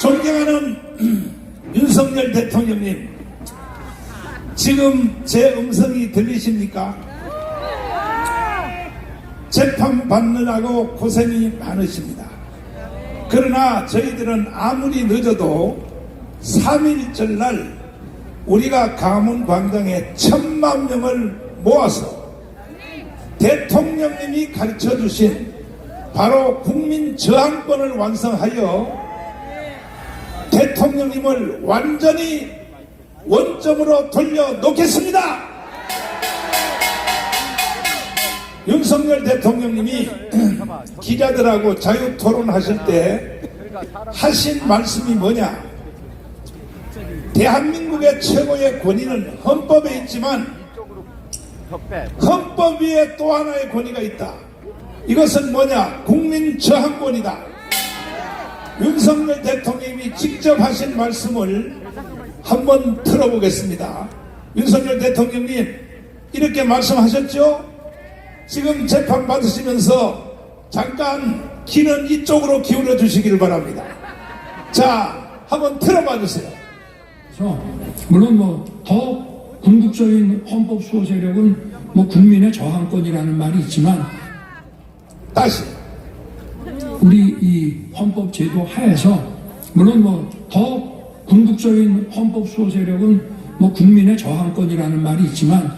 존경하는 윤석열 대통령님, 지금 제 음성이 들리십니까? 재판 받느라고 고생이 많으십니다. 그러나 저희들은 아무리 늦어도 3.1절 날 우리가 강원광장에 1000만 명을 모아서 대통령님이 가르쳐 주신 바로 국민 저항권을 완성하여 대통령님을 완전히 원점으로 돌려놓겠습니다. 윤석열 대통령님이 기자들하고 자유토론하실 때 하신 말씀이 뭐냐? 대한민국의 최고의 권위는 헌법에 있지만 헌법 위에 또 하나의 권위가 있다. 이것은 뭐냐? 국민 저항권이다. 윤석열 대통령님이 직접 하신 말씀을 한번 들어보겠습니다. 윤석열 대통령님 이렇게 말씀하셨죠? 지금 재판 받으시면서 잠깐 귀는 이쪽으로 기울여 주시기를 바랍니다. 자, 한번 들어봐 주세요. 물론 더 궁극적인 헌법 수호 세력은 국민의 저항권이라는 말이 있지만, 다시 우리 이 헌법 제도 하에서 물론 더 궁극적인 헌법 수호 세력은 국민의 저항권이라는 말이 있지만,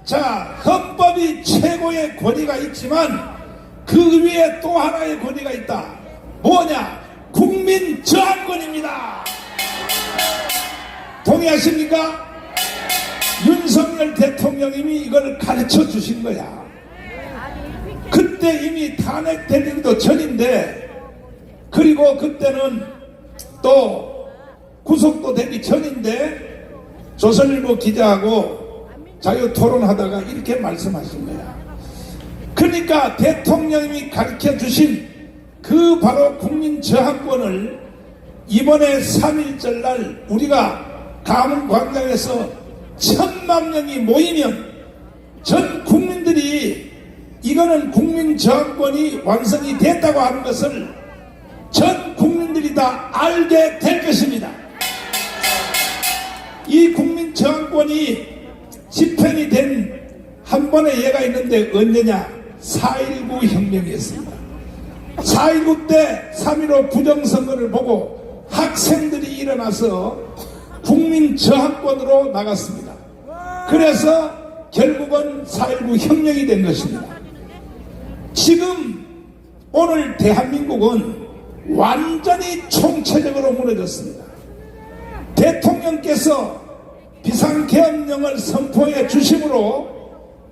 자, 헌법이 최고의 권위가 있지만 그 위에 또 하나의 권위가 있다. 뭐냐? 국민 저항권입니다. 동의하십니까? 윤석열 대통령님이 이걸 가르쳐 주신 거야. 그때 이미 탄핵되기도 전인데, 그리고 그때는 또 구속도 되기 전인데 조선일보 기자하고 자유토론하다가 이렇게 말씀하신 거야. 그러니까 대통령님이 가르쳐 주신 그 바로 국민 저항권을 이번에 3.1절 날 우리가 강원광장에서 1000만 명이 모이면 전 국민들이 이거는 국민 저항권이 완성이 됐다고 하는 것을 전 국민들이 다 알게 될 것입니다. 이 국민 저항권이 집행이 된 한 번의 예가 있는데 언제냐? 4.19 혁명이었습니다. 4.19 때 3.15 부정선거를 보고 학생들이 일어나서 국민 저항권으로 나갔습니다. 그래서 결국은 4.19 혁명이 된 것입니다. 지금 오늘 대한민국은 완전히 총체적으로 무너졌습니다. 대통령께서 비상계엄령을 선포해 주심으로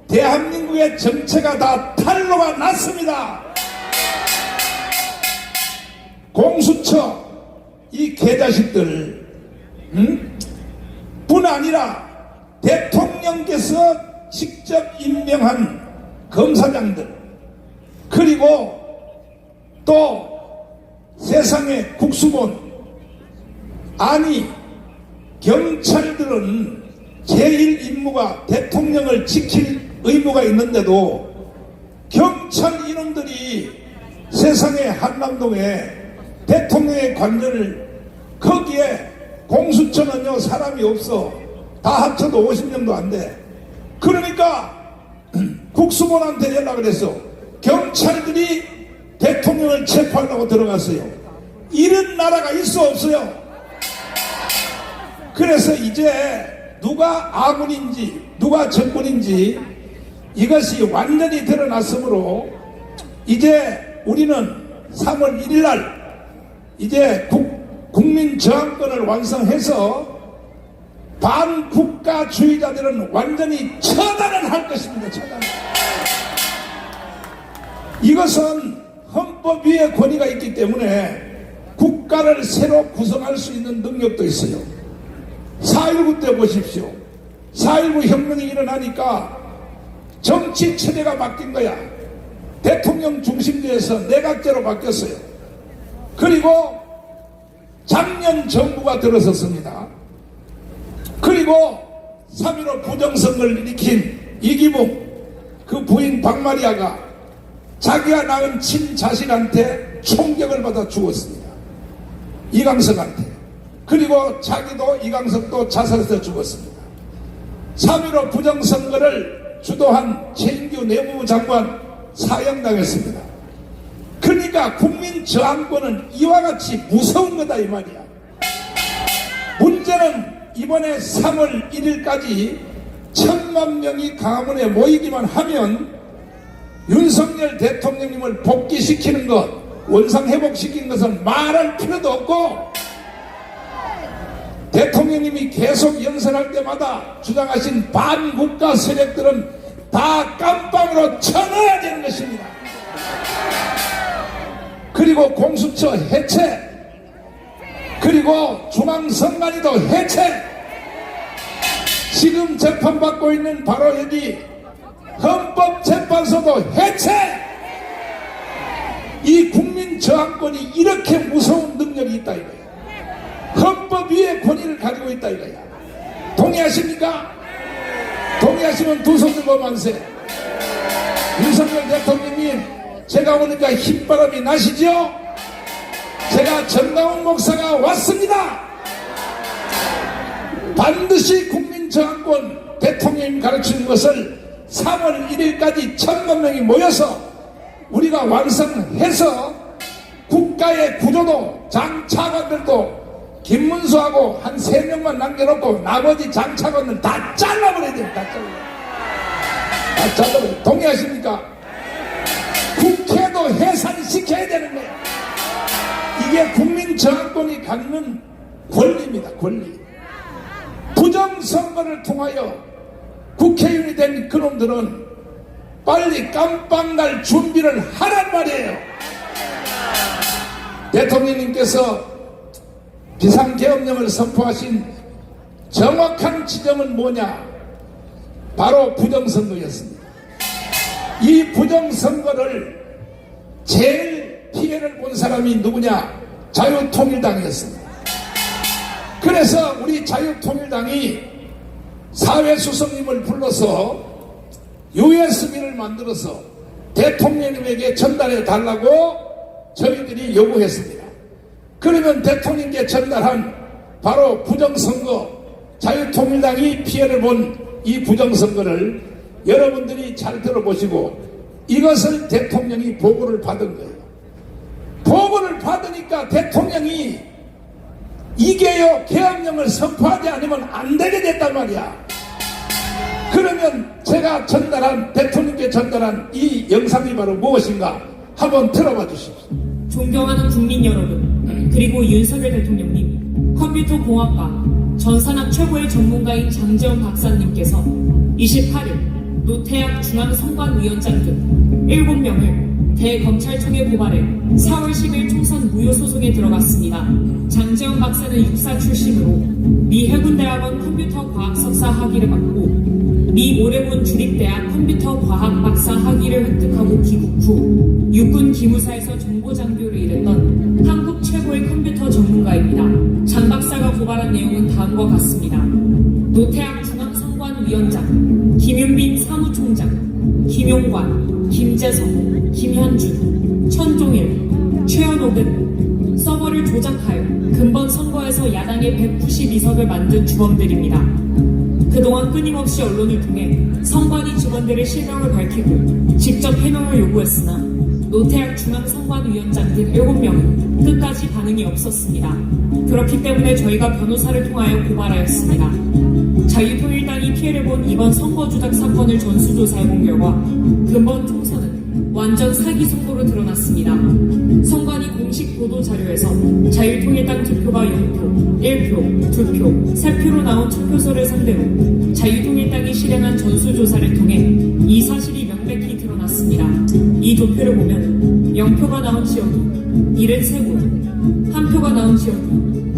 대한민국의 정체가 다 탄로가 났습니다. 공수처 이 개자식들 뿐 아니라 대통령께서 직접 임명한 검사장들, 그리고 또 세상의 국수본, 아니 경찰들은 제일 임무가 대통령을 지킬 의무가 있는데도 경찰 이놈들이 세상의 한남동에 대통령의 관전을, 거기에 공수처는요 사람이 없어. 다 합쳐도 50명도 안 돼. 그러니까 국수본한테 연락을 해서 경찰들이 대통령을 체포하려고 들어갔어요. 이런 나라가 있어 없어요? 그래서 이제 누가 아군인지 누가 적군인지 이것이 완전히 드러났으므로 이제 우리는 3월 1일 날 이제 국민 저항권을 완성해서 반국가주의자들은 완전히 처단을 할 것입니다. 처단. 이것은 헌법 위에 권위가 있기 때문에 국가를 새로 구성할 수 있는 능력도 있어요. 4.19 때 보십시오. 4.19 혁명이 일어나니까 정치 체제가 바뀐 거야. 대통령 중심제에서 내각제로 바뀌었어요. 그리고 작년 정부가 들어섰습니다. 그리고 3.15 부정선거를 일으킨 이기붕 그 부인 박마리아가 자기가 낳은 친자식한테 총격을 받아 죽었습니다. 이강석한테. 그리고 자기도 이강석도 자살해서 죽었습니다. 3.15 부정선거를 주도한 최인규 내무부 장관 사형당했습니다. 그러니까 국민 저항권은 이와 같이 무서운 거다 이 말이야. 문제는 이번에 3월 1일까지 1,000만 명이 광화문에 모이기만 하면 윤석열 대통령님을 복귀시키는 것, 원상회복시키는 것은 말할 필요도 없고, 대통령님이 계속 연설할 때마다 주장하신 반국가 세력들은 다 깜빵으로 쳐넣어야 되는 것입니다. 그리고 공수처 해체, 그리고 중앙선관위도 해체, 지금 재판받고 있는 바로 여기 헌법재판소도 해체. 이 국민 저항권이 이렇게 무서운 능력이 있다 이거야. 헌법 위의 권위를 가지고 있다 이거야. 동의하십니까? 동의하시면 두 손 들고 만세. 윤석열 대통령님, 제가 오니까 흰바람이 나시죠? 제가 정강훈 목사가 왔습니다. 반드시 국민 저항권, 대통령님 가르치는 것을 3월 1일까지 1,000만 명이 모여서 우리가 완성해서 국가의 구조도 장차관들도 김문수하고 한 3명만 남겨놓고 나머지 장차관들 다 잘라버려야 돼요. 다 잘라버려야 돼요. 동의하십니까? 국회도 해산시켜야 되는 거예요. 이게 국민 저항권이 갖는 권리입니다. 권리. 부정선거를 통하여 국회의원이 된 그놈들은 빨리 깜빵 날 준비를 하란 말이에요. 대통령님께서 비상계엄령을 선포하신 정확한 지점은 뭐냐? 바로 부정선거였습니다. 이 부정선거를 제일 피해를 본 사람이 누구냐? 자유통일당이었습니다. 그래서 우리 자유통일당이 사회수석님을 불러서 USB를 만들어서 대통령님에게 전달해 달라고 저희들이 요구했습니다. 그러면 대통령께 전달한 바로 부정선거, 자유통일당이 피해를 본 이 부정선거를 여러분들이 잘 들어보시고 이것을 대통령이 보고를 받은 거예요. 보고를 받으니까 대통령이 이게요, 계엄령을 선포하지 않으면 안 되게 됐단 말이야. 그러면 제가 전달한, 대통령께 전달한 이 영상이 바로 무엇인가 한번 들어봐 주십시오. 존경하는 국민 여러분, 그리고 윤석열 대통령님, 컴퓨터 공학과 전산학 최고의 전문가인 장재원 박사님께서 28일 노태학 중앙선관위원장 등 7명을 대검찰청에 고발해 4월 10일 총선 무효 소송에 들어갔습니다. 장재원 박사는 육사 출신으로 미 해군대학원 컴퓨터과학 석사 학위를 받고 미 오레곤 주립대학 컴퓨터과학 박사 학위를 획득하고 귀국 후 육군 기무사에서 정보장교를 일했던 한국 최고의 컴퓨터 전문가입니다. 장 박사가 고발한 내용은 다음과 같습니다. 노태학 중앙선관위원장, 김윤빈 사무총장, 김용관, 김재성, 김현준, 천종일, 최현옥 등 서버를 조작하여 근본 선거에서 야당의 192석을 만든 주범들입니다. 그동안 끊임없이 언론을 통해 선관위 직원들의 실명을 밝히고 직접 해명을 요구했으나 노태학 중앙선관위원장 등 7명은 끝까지 반응이 없었습니다. 그렇기 때문에 저희가 변호사를 통하여 고발하였습니다. 자유통일당이 피해를 본 이번 선거 조작 사건을 전수조사해본 결과 근본 총선은 완전 사기 선거로 드러났습니다. 선관위 공식 보도 자료에서 자유통일당 투표가 0표, 1표, 2표, 3표로 나온 투표소를 상대로 자유통일당이 실행한 전수조사를 통해 이 사실이 명백히 드러났습니다. 이 도표를 보면 0표가 나온 지역이 73곳, 1표가 나온 지역이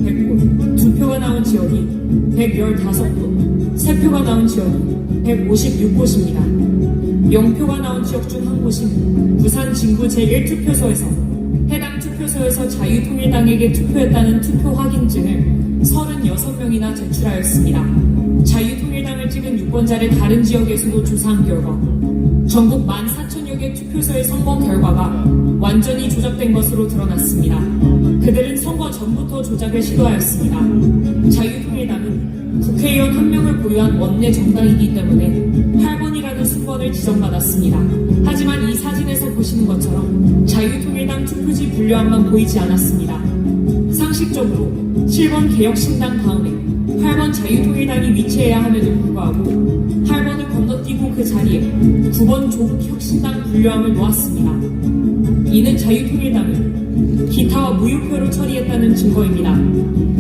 100곳, 2표가 나온 지역이 115곳, 3표가 나온 지역이 156곳입니다. 0표가 나온 지역 중 한 곳인 부산 진구 제1투표소에서 해당 투표소에서 자유통일당에게 투표했다는 투표 확인증을 36명이나 제출하였습니다. 자유통일당을 찍은 유권자를 다른 지역에서도 조사한 결과 전국 14,000여 쪽의 투표소의 선거 결과가 완전히 조작된 것으로 드러났습니다. 그들은 선거 전부터 조작을 시도하였습니다. 자유통일당은 국회의원 한 명을 보유한 원내 정당이기 때문에 8번이라는 순번을 지정받았습니다. 하지만 이 사진에서 보시는 것처럼 자유통일당 투표지 분류함만 보이지 않았습니다. 상식적으로 7번 개혁신당 다음에 8번 자유통일당이 위치해야 함에도 불구하고 8번을 건너뛰고 그 자리에 9번 조국혁신당 분류함을 놓았습니다. 이는 자유통일당을 기타와 무효표로 처리했다는 증거입니다.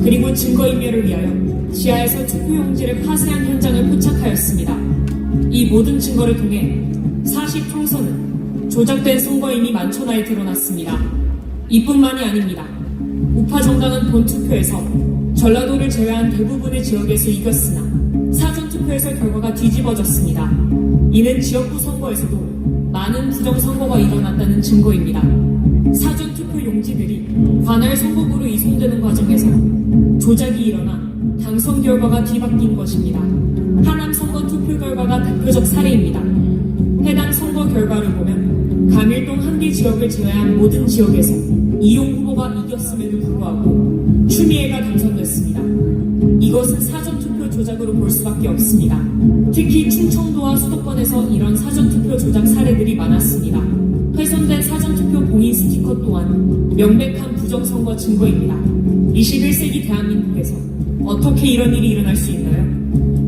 그리고 증거인멸을 위하여 지하에서 투표용지를 파쇄한 현장을 포착하였습니다. 이 모든 증거를 통해 사실 총선은 조작된 선거임이 만천하에 드러났습니다. 이뿐만이 아닙니다. 우파 정당은 본투표에서 전라도를 제외한 대부분의 지역에서 이겼으나 사전투표에서 결과가 뒤집어졌습니다. 이는 지역구 선거에서도 많은 부정선거가 일어났다는 증거입니다. 사전투표 용지들이 관할 선거구로 이송되는 과정에서 조작이 일어나 당선 결과가 뒤바뀐 것입니다. 하남 선거 투표 결과가 대표적 사례입니다. 해당 선거 결과를 보면 감일동 한 개 지역을 제외한 모든 지역에서 이용 후보가 이겼음에도 불구하고 추미애가 당선됐습니다. 이것은 사전투표 조작으로 볼 수밖에 없습니다. 특히 충청도와 수도권에서 이런 사전투표 조작 사례들이 많았습니다. 훼손된 사전투표 봉인 스티커 또한 명백한 부정선거 증거입니다. 21세기 대한민국에서 어떻게 이런 일이 일어날 수 있나요?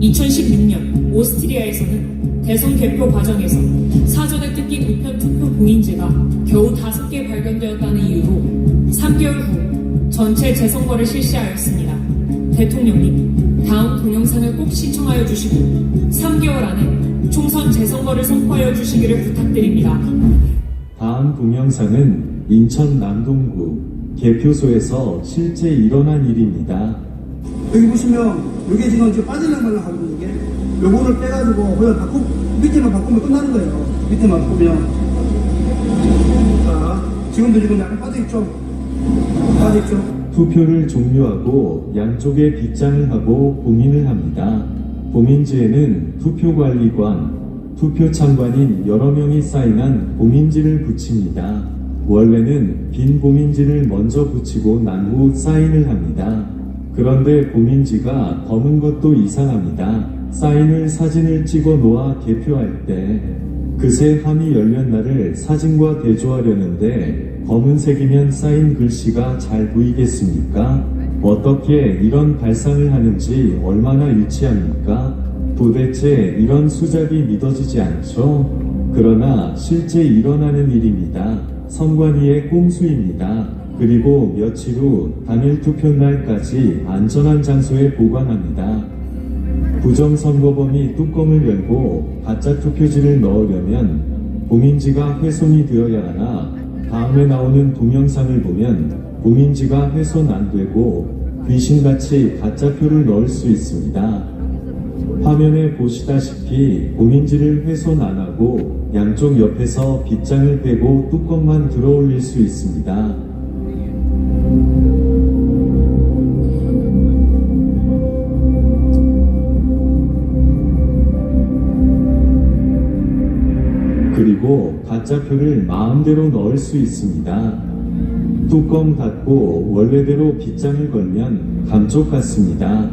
2016년 오스트리아에서는 대선 개표 과정에서 사전에 뜯긴 우편 투표 봉인지가 겨우 5개 발견되었다는 이유로 3개월 후 전체 재선거를 실시하였습니다. 대통령님, 다음 동영상을 꼭 시청하여 주시고 3개월 안에 총선 재선거를 선포하여 주시기를 부탁드립니다. 다음 동영상은 인천 남동구 개표소에서 실제 일어난 일입니다. 여기 보시면 이게 지금 빠지는 걸로 하고 있는 게 요거를 빼가지고 그냥 밑에만 바꾸면 끝나는 거예요. 밑에만 바꾸면 자 지금도 약간 빠져있죠? 빠져있죠? 투표를 종료하고 양쪽에 빗장을 하고 봉인을 합니다. 봉인지에는 투표관리관, 투표참관인 여러 명이 사인한 봉인지를 붙입니다. 원래는 빈 봉인지를 먼저 붙이고 난 후 사인을 합니다. 그런데 봉인지가 검은 것도 이상합니다. 사인을 사진을 찍어 놓아 개표할 때 그새 함이 열린 날을 사진과 대조하려는데 검은색이면 사인 글씨가 잘 보이겠습니까? 어떻게 이런 발상을 하는지 얼마나 유치합니까? 도대체 이런 수작이 믿어지지 않죠? 그러나 실제 일어나는 일입니다. 선관위의 꼼수입니다. 그리고 며칠 후 당일 투표날까지 안전한 장소에 보관합니다. 부정선거범이 뚜껑을 열고 가짜 투표지를 넣으려면 봉인지가 훼손이 되어야 하나 다음에 나오는 동영상을 보면 봉인지가 훼손 안 되고 귀신같이 가짜표를 넣을 수 있습니다. 화면에 보시다시피 봉인지를 훼손 안 하고 양쪽 옆에서 빗장을 빼고 뚜껑만 들어 올릴 수 있습니다. 그리고 가짜표를 마음대로 넣을 수 있습니다. 뚜껑 닫고 원래대로 빗장을 걸면 감쪽 같습니다.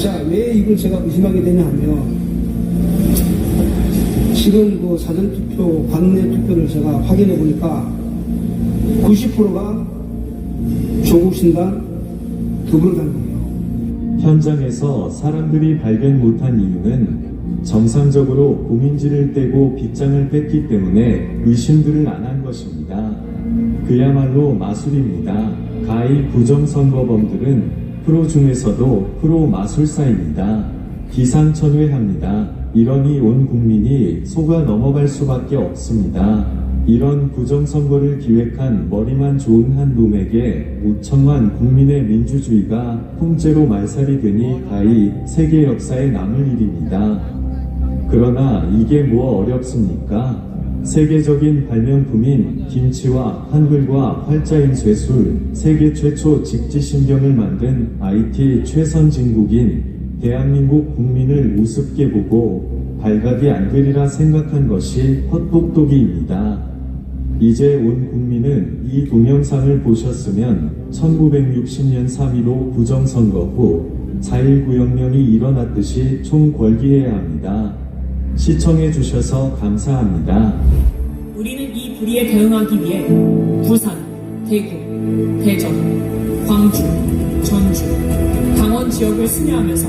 자, 왜 이걸 제가 의심하게 되냐 하면 지금 그 사전투표, 관내 투표를 제가 확인해 보니까 90%가 조국신당 더불어당이에요. 현장에서 사람들이 발견 못한 이유는 정상적으로 봉인지를 떼고 빗장을 뺐기 때문에 의심들을 안 한 것입니다. 그야말로 마술입니다. 가히 부정선거범들은 프로 중에서도 프로 마술사입니다. 기상천외합니다. 이러니 온 국민이 속아 넘어갈 수밖에 없습니다. 이런 부정선거를 기획한 머리만 좋은 한 놈에게 5천만 국민의 민주주의가 통째로 말살이 되니 가히 세계 역사에 남을 일입니다. 그러나 이게 뭐 어렵습니까? 세계적인 발명품인 김치와 한글과 활자인 쇠술, 세계 최초 직지신경을 만든 IT 최선진국인 대한민국 국민을 우습게 보고 발각이 안 되리라 생각한 것이 헛똑똑이입니다. 이제 온 국민은 이 동영상을 보셨으면 1960년 3.15 부정선거 후 4.1 구혁명이 일어났듯이 총궐기해야 합니다. 시청해 주셔서 감사합니다. 우리는 이 불의에 대응하기 위해 부산, 대구, 대전, 광주, 전주, 강원 지역을 순회하면서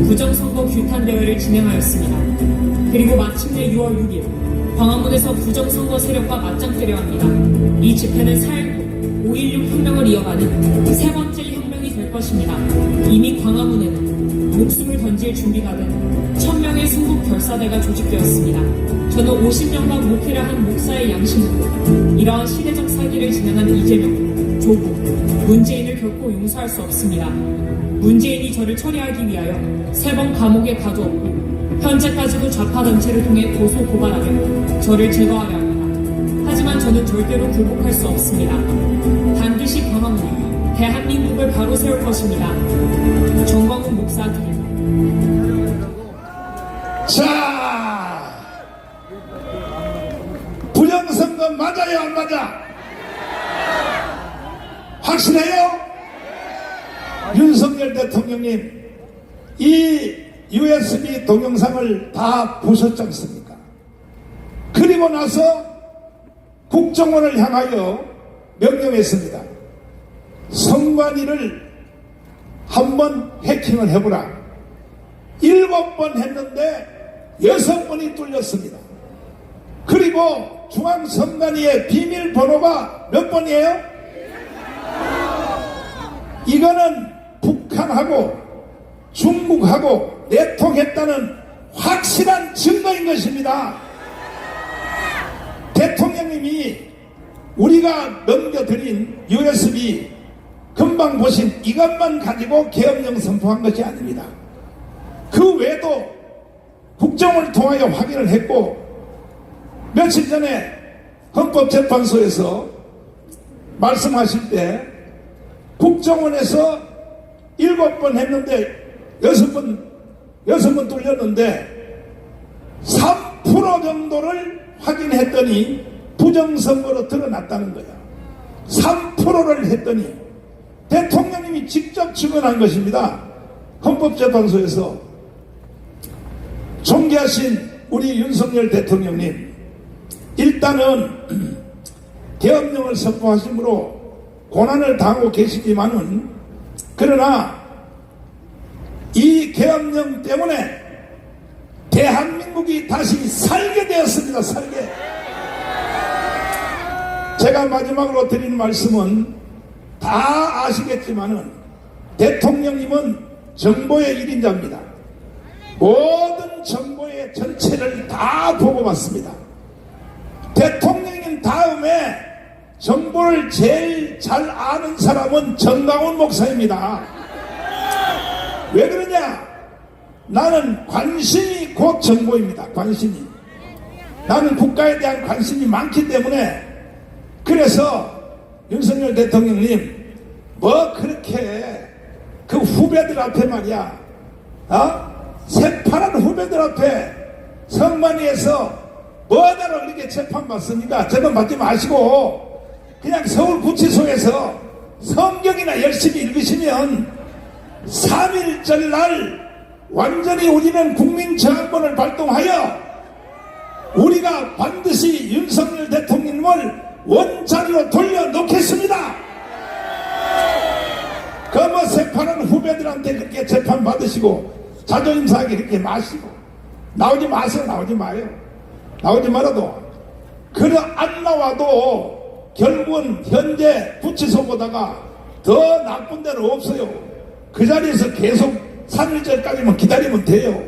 부정선거 규탄 대회를 진행하였습니다. 그리고 마침내 6월 6일 광화문에서 부정선거 세력과 맞짱뜨려 합니다. 이 집회는 4.19, 5.16 혁명을 이어가는 세 번째 혁명이 될 것입니다. 이미 광화문에는 목숨을 던질 준비가 된 1000명의 순국 결사대가 조직되었습니다. 저는 50년간 목회를 한 목사의 양심으로 이러한 시대적 사기를 진행한 이재명, 조국, 문재인을 결코 용서할 수 없습니다. 문재인이 저를 처리하기 위하여 3번 감옥에 가두었고 현재까지도 좌파단체를 통해 고소 고발하며 저를 제거하려 합니다. 하지만 저는 절대로 굴복할 수 없습니다. 반드시 광화문에 대한민국을 바로 세울 것입니다. 정광훈 목사 드립니다. 자, 부정선거 맞아요, 안 맞아? 확실해요? 윤석열 대통령님, 이 USB 동영상을 다 보셨지 않습니까? 그리고 나서 국정원을 향하여 명령했습니다. 선관위를 한번 해킹을 해보라. 7번 했는데 6번이 뚫렸습니다. 그리고 중앙선관위의 비밀번호가 몇 번이에요? 이거는 북한하고 중국하고 내통했다는 확실한 증거인 것입니다. 대통령님이 우리가 넘겨드린 USB 금방 보신 이것만 가지고 계엄령 선포한 것이 아닙니다. 그 외에도 국정원을 통하여 확인을 했고, 며칠 전에 헌법재판소에서 말씀하실 때 국정원에서 7번 했는데 6번 뚫렸는데 3% 정도를 확인했더니 부정선거로 드러났다는 거야. 3%를 했더니 대통령님이 직접 증언한 것입니다. 헌법재판소에서. 존귀하신 우리 윤석열 대통령님, 일단은 계엄령을 선포하심으로 고난을 당하고 계시지만은, 그러나 이 계엄령 때문에 대한민국이 다시 살게 되었습니다. 살게. 제가 마지막으로 드리는 말씀은 다 아시겠지만은 대통령님은 정보의 1인자입니다. 모든 정보의 전체를 다 보고 봤습니다. 대통령님 다음에 정보를 제일 잘 아는 사람은 정광훈 목사입니다. 왜 그러냐? 나는 관심이 곧 정보입니다. 관심이. 나는 국가에 대한 관심이 많기 때문에. 그래서 윤석열 대통령님, 뭐 그렇게 그 후배들 앞에 말이야, 새파란 후배들 앞에 선관위에서 뭐하다로 이렇게 재판받습니까? 재판받지 마시고 그냥 서울구치소에서 성경이나 열심히 읽으시면 3.1절 날 완전히 우리는 국민저항권을 발동하여 우리가 반드시 윤석열 대통령을 원자리로 돌려놓겠습니다. 그 뭐 새파란 후배들한테 그렇게 재판 받으시고 자존심 상하게 그렇게 마시고 나오지 마세요. 나오지 마요. 나오지 말아도 그래 안 나와도 결국은 현재 구치소보다가 더 나쁜 데는 없어요. 그 자리에서 계속 3.1절까지만 기다리면 돼요.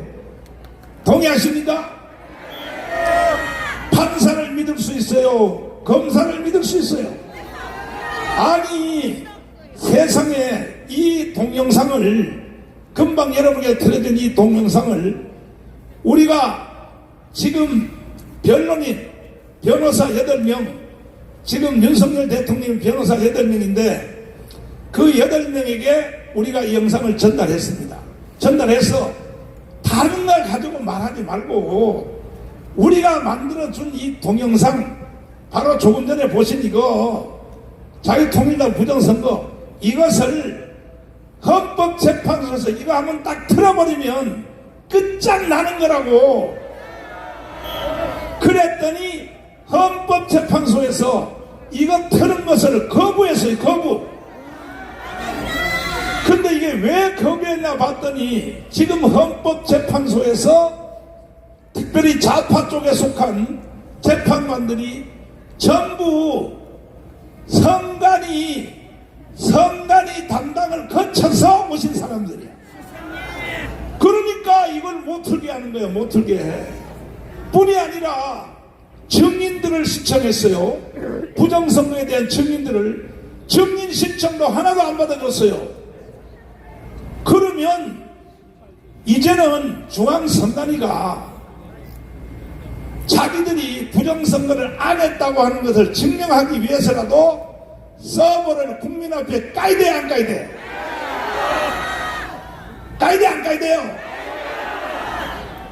동의하십니까? 판사를 믿을 수 있어요. 검사를 믿을 수 있어요. 아니 세상에 이 동영상을, 금방 여러분에게 틀어준 이 동영상을 우리가 지금 변론인 변호사 8명, 지금 윤석열 대통령 변호사 8명인데 그 8명에게 우리가 이 영상을 전달했습니다. 전달해서 다른 걸 가지고 말하지 말고 우리가 만들어준 이 동영상, 바로 조금 전에 보신 이거 자유통일당 부정선거, 이것을 헌법재판소에서 이거 한번 딱 틀어버리면 끝장나는 거라고. 그랬더니 헌법재판소에서 이거 틀은 것을 거부했어요. 거부. 근데 이게 왜 거부했나 봤더니 지금 헌법재판소에서 특별히 좌파 쪽에 속한 재판관들이 전부 선관위 담당을 거쳐서 오신 사람들이야. 그러니까 이걸 못 틀게 하는 거예요. 못 틀게 해. 뿐이 아니라 증인들을 신청했어요. 부정선거에 대한 증인들을. 증인 신청도 하나도 안 받아줬어요. 그러면 이제는 중앙선관위가 자기들이 부정선거를 안 했다고 하는 것을 증명하기 위해서라도 서버를 국민 앞에 까야 돼, 안 까야 돼? 까야 돼, 안 까야 돼요?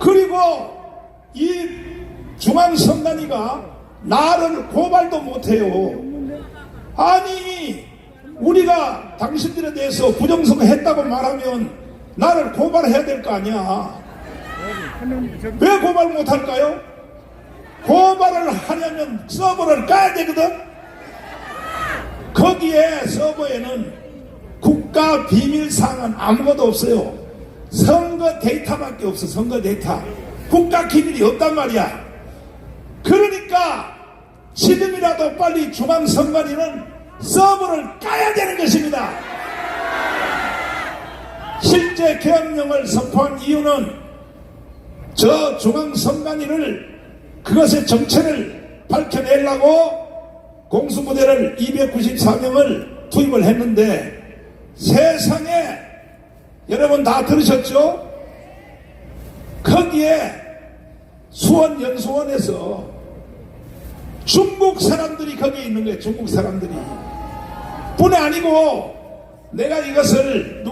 그리고 이 중앙선관위가 나를 고발도 못해요. 아니, 우리가 당신들에 대해서 부정선거 했다고 말하면 나를 고발해야 될 거 아니야. 왜 고발 못할까요? 고발을 하려면 서버를 까야 되거든. 거기에 서버에는 국가 비밀사항은 아무것도 없어요. 선거 데이터밖에 없어. 선거 데이터. 국가 기밀이 없단 말이야. 그러니까 지금이라도 빨리 중앙선관위는 서버를 까야 되는 것입니다. 실제 계엄령을 선포한 이유는 저 중앙선관위를 그것의 정체를 밝혀내려고 공수부대를 294명을 투입을 했는데 세상에 여러분 다 들으셨죠? 거기에 수원연수원에서 중국 사람들이 거기에 있는 거예요. 중국 사람들이. 뿐이 아니고 내가 이것을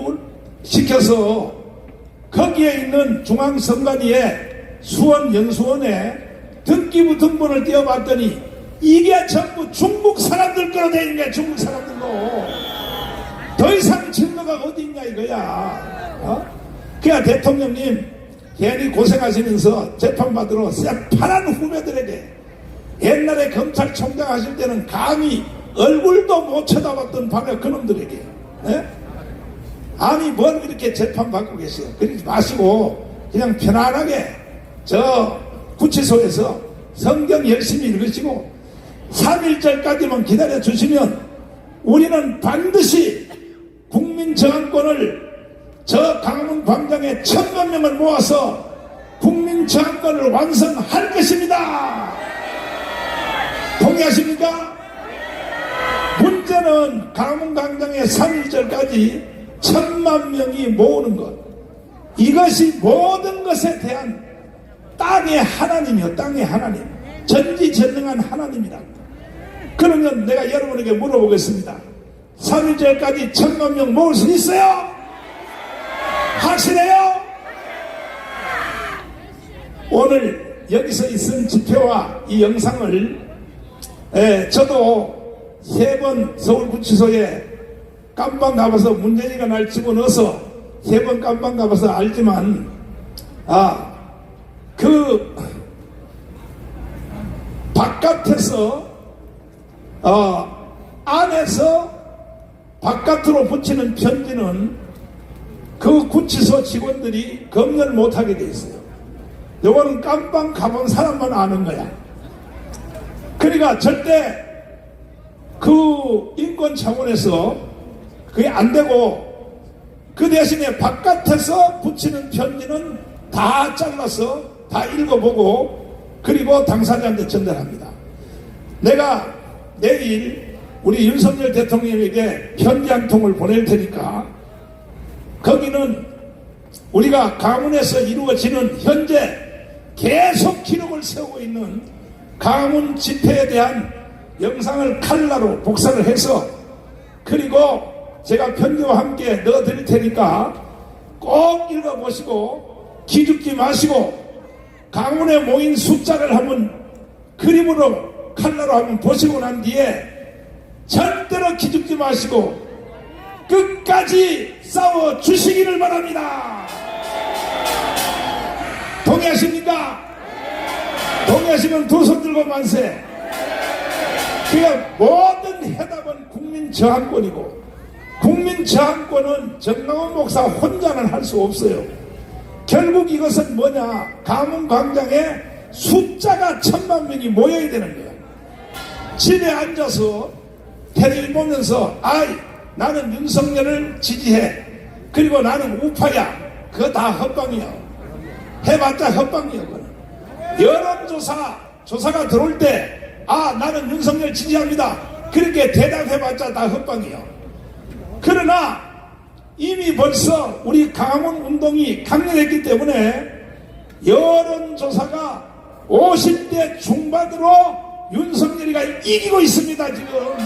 시켜서 거기에 있는 중앙선관위의 수원연수원에 등기부 등본을 띄워봤더니 이게 전부 중국 사람들 거로 되어 있는 거야. 중국 사람들로. 더 이상 증거가 어디 있냐 이거야. 그냥 대통령님 괜히 고생하시면서 재판받으러 새파란 후배들에게 옛날에 검찰총장 하실 때는 감히 얼굴도 못 쳐다봤던 바로 그놈들에게 아니 뭘 그렇게 재판받고 계세요. 그러지 마시고 그냥 편안하게 저 구치소에서 성경 열심히 읽으시고 3.1절까지만 기다려 주시면 우리는 반드시 국민저항권을 저 강문 광장에 1,000만 명을 모아서 국민저항권을 완성할 것입니다. 동의하십니까? 문제는 강문 광장에 3.1절까지 1,000만 명이 모으는 것. 이것이 모든 것에 대한 땅의 하나님이요. 땅의 하나님. 전지전능한 하나님이다. 그러면 내가 여러분에게 물어보겠습니다. 3.1절까지 1,000만 명 모을 수 있어요? 확실해요? 오늘 여기서 있은 집회와 이 영상을 저도 3번 서울구치소에 깜방 가봐서 문재인이가 날 집어넣어서 3번 깜방 가봐서 알지만 그 바깥에서 안에서 바깥으로 붙이는 편지는 그 구치소 직원들이 검열 못하게 돼 있어요. 요거는 깜빵 가본 사람만 아는 거야. 그러니까 절대 그 인권 차원에서 그게 안 되고 그 대신에 바깥에서 붙이는 편지는 다 잘라서 다 읽어보고 그리고 당사자한테 전달합니다. 내가 내일 우리 윤석열 대통령에게 편지 한 통을 보낼 테니까 거기는 우리가 가문에서 이루어지는 현재 계속 기록을 세우고 있는 강화문 집회에 대한 영상을 칼라로 복사를 해서 그리고 제가 편지와 함께 넣어드릴 테니까 꼭 읽어보시고 기죽지 마시고 강원에 모인 숫자를 한번 그림으로 칼라로 한번 보시고 난 뒤에 절대로 기죽지 마시고 끝까지 싸워 주시기를 바랍니다. 동의하십니까? 동의하시면 두 손 들고 만세. 그러니까 모든 해답은 국민 저항권이고 국민 저항권은 정강원 목사 혼자는 할 수 없어요. 결국 이것은 뭐냐? 강원 광장에 숫자가 1000만 명이 모여야 되는 거야. 집에 앉아서 텔레비전 보면서 아이 나는 윤석열을 지지해. 그리고 나는 우파야. 그거 다 헛방이야. 해봤자 헛방이야. 여론조사가 들어올 때 아 나는 윤석열 지지합니다. 그렇게 대답해봤자 다 헛방이야. 그러나 이미 벌써 우리 강화문 운동이 강렬했기 때문에 여론조사가 50대 중반으로 윤석열이가 이기고 있습니다. 지금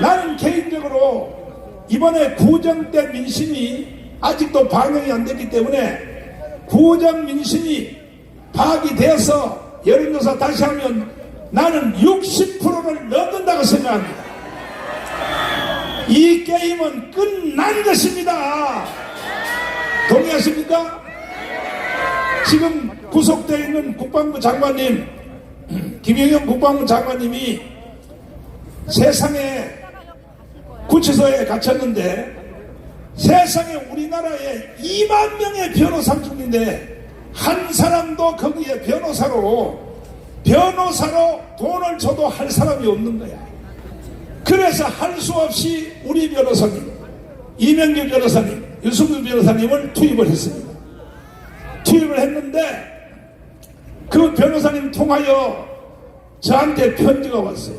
나는 개인적으로 이번에 구정대 민심이 아직도 반영이 안 됐기 때문에 구정 민심이 파악이 되어서 여론조사 다시 하면 나는 60%를 넘는다고 생각합니다. 이 게임은 끝난 것입니다. 동의하십니까? 지금 구속되어 있는 국방부 장관님, 김영현 국방부 장관님이 세상에 구치소에 갇혔는데 세상에 우리나라에 2만 명의 변호사 중인데 한 사람도 거기에 변호사로 돈을 줘도 할 사람이 없는 거야. 그래서 할 수 없이 우리 변호사님, 이명규 변호사님, 유승규 변호사님을 투입을 했습니다. 투입을 했는데 그 변호사님 통하여 저한테 편지가 왔어요.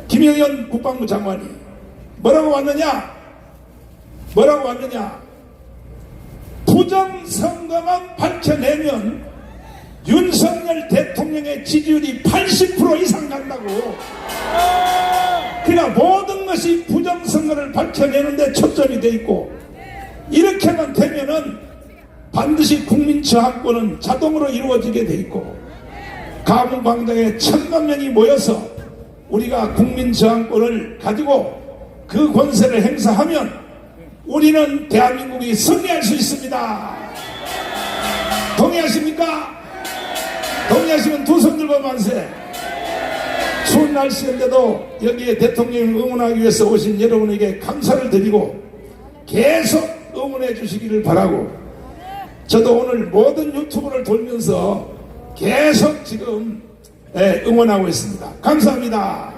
김영현 국방부 장관이 뭐라고 왔느냐? 부정선거만 밝혀내면 윤석열 대통령의 지지율이 80% 이상 간다고. 그러니까 모든 것이 부정선거를 밝혀내는데 초점이 돼 있고 이렇게만 되면은 반드시 국민 저항권은 자동으로 이루어지게 돼 있고 강화문 광장에 1000만 명이 모여서 우리가 국민 저항권을 가지고 그 권세를 행사하면 우리는 대한민국이 승리할 수 있습니다. 동의하십니까? 동의하시면 두 손 들고 만세. 추운 날씨인데도 여기에 대통령을 응원하기 위해서 오신 여러분에게 감사를 드리고 계속 응원해 주시기를 바라고 저도 오늘 모든 유튜브를 돌면서 계속 지금 응원하고 있습니다. 감사합니다.